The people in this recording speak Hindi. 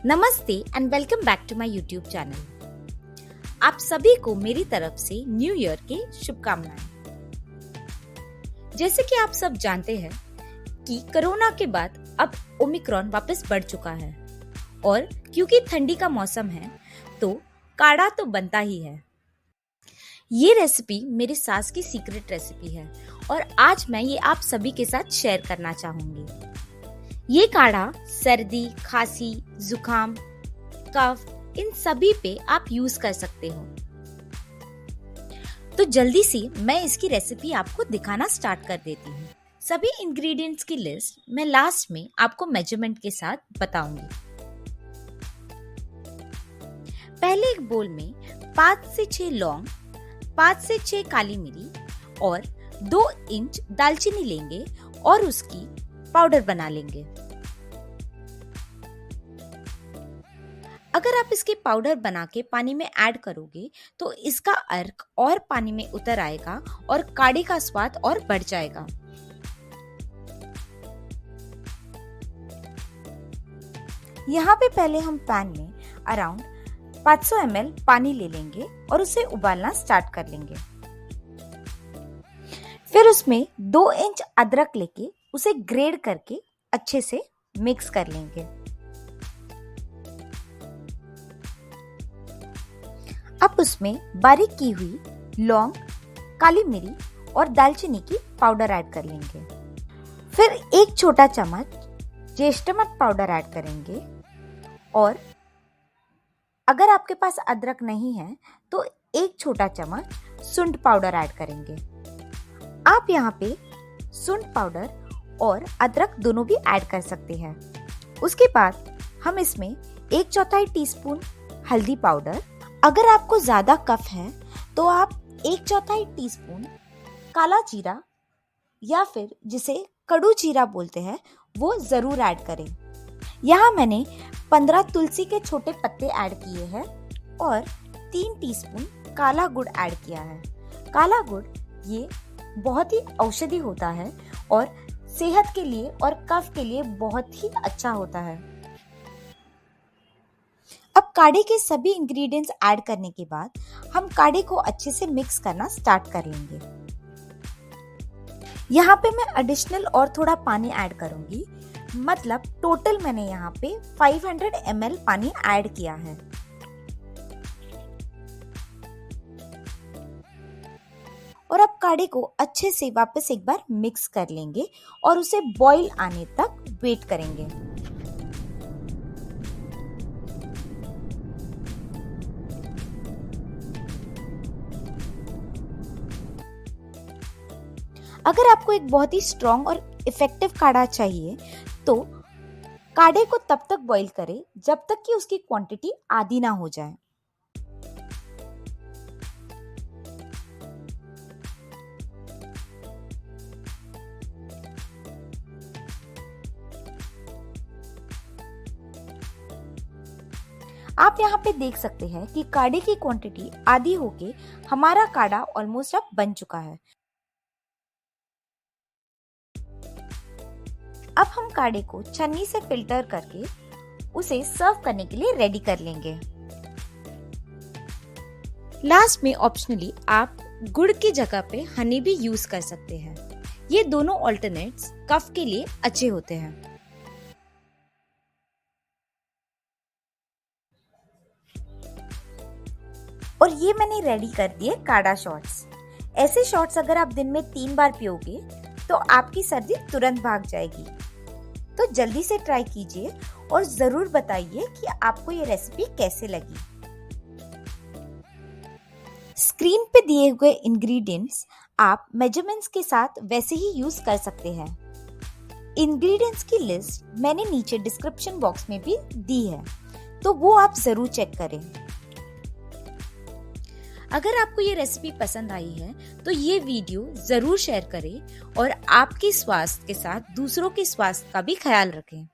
नमस्ते and welcome back to my YouTube channel. आप सभी को मेरी तरफ से न्यू ईयर की शुभकामनाएं। जैसे कि आप सब जानते हैं कि कोरोना के बाद अब ओमिक्रॉन वापस बढ़ चुका है और क्योंकि ठंडी का मौसम है तो काढ़ा तो बनता ही है। ये रेसिपी मेरी सास की सीक्रेट रेसिपी है और आज मैं ये आप सभी के साथ शेयर करना चाहूंगी। ये काढ़ा सर्दी, खांसी, जुकाम, कफ इन सभी पे आप यूज कर सकते हो। तो जल्दी से मैं इसकी रेसिपी आपको दिखाना स्टार्ट कर देती हूँ। सभी इंग्रेडिएंट्स की लिस्ट मैं लास्ट में आपको मेजरमेंट के साथ बताऊंगी। पहले एक बोल में 5 से 6 लौंग, 5 से 6 काली मिरी और 2 इंच दालचीनी लेंगे और उसकी पाउडर बना लेंगे। अगर आप इसके पाउडर बना के पानी में ऐड करोगे तो इसका अर्क और पानी में उतर आएगा और काढ़े का स्वाद और बढ़ जाएगा। यहाँ पे पहले हम पैन में अराउंड 500 ml पानी ले लेंगे और उसे उबालना स्टार्ट कर लेंगे। फिर उसमें 2 इंच अदरक लेके उसे ग्रेड करके अच्छे से मिक्स कर लेंगे। अब उसमें बारीक की हुई लौंग, काली मिरी और दालचीनी की पाउडर ऐड कर लेंगे। फिर 1 छोटा चम्मच जेस्टमट पाउडर ऐड करेंगे और अगर आपके पास अदरक नहीं है तो 1 छोटा चम्मच सुंठ पाउडर ऐड करेंगे। आप यहाँ पे सुंठ पाउडर और अदरक दोनों भी ऐड कर सकते हैं। उसके बाद हम इसमें 1/4 टीस्पून हल्दी पाउडर, अगर आपको ज्यादा कफ है तो आप 1/4 टीस्पून काला जीरा या फिर जिसे कड़ू जीरा बोलते हैं वो जरूर ऐड करें। यहाँ मैंने 15 तुलसी के छोटे पत्ते ऐड किए हैं और 3 टीस्पून काला गुड़ ऐड किया है। काला गुड़ ये बहुत ही औषधि होता है और सेहत के लिए और कफ के लिए बहुत ही अच्छा होता है। अब काढ़े के सभी इंग्रेडिएंट्स ऐड करने के बाद हम काढ़े को अच्छे से मिक्स करना स्टार्ट कर लेंगे। यहाँ पे मैं एडिशनल और थोड़ा पानी ऐड करूंगी, मतलब टोटल मैंने यहाँ पे 500 ml पानी ऐड किया है। और अब काढ़े को अच्छे से वापस एक बार मिक्स कर लेंगे और उसे बॉईल आने तक वेट करेंगे। अगर आपको एक बहुत ही स्ट्रॉन्ग और इफेक्टिव काढ़ा चाहिए तो काढ़े को तब तक बॉईल करें जब तक कि उसकी क्वांटिटी आधी ना हो जाए। आप यहाँ पे देख सकते हैं कि काढ़े की क्वांटिटी आधी होके हमारा काढ़ा ऑलमोस्ट अब बन चुका है। अब हम काढ़े को छन्नी से फिल्टर करके उसे सर्व करने के लिए रेडी कर लेंगे। लास्ट में ऑप्शनली आप गुड़ की जगह पे हनी भी यूज कर सकते हैं। ये दोनों ऑल्टरनेट्स कफ के लिए अच्छे होते हैं। और ये मैंने रेडी कर दिए काढ़ा शॉट्स। ऐसे शॉट्स अगर आप दिन में 3 बार पियोगे तो आपकी सर्दी तुरंत भाग जाएगी। तो जल्दी से ट्राई कीजिए और जरूर बताइए कि आपको ये रेसिपी कैसे लगी। स्क्रीन पे दिए हुए इंग्रेडिएंट्स आप मेजरमेंट्स के साथ वैसे ही यूज कर सकते हैं। इंग्रेडिएंट्स की लिस्ट मैंने नीचे डिस्क्रिप्शन बॉक्स में भी दी है, तो वो आप जरूर चेक करें। अगर आपको ये रेसिपी पसंद आई है तो ये वीडियो जरूर शेयर करें और आपके स्वास्थ्य के साथ दूसरों के स्वास्थ्य का भी ख्याल रखें।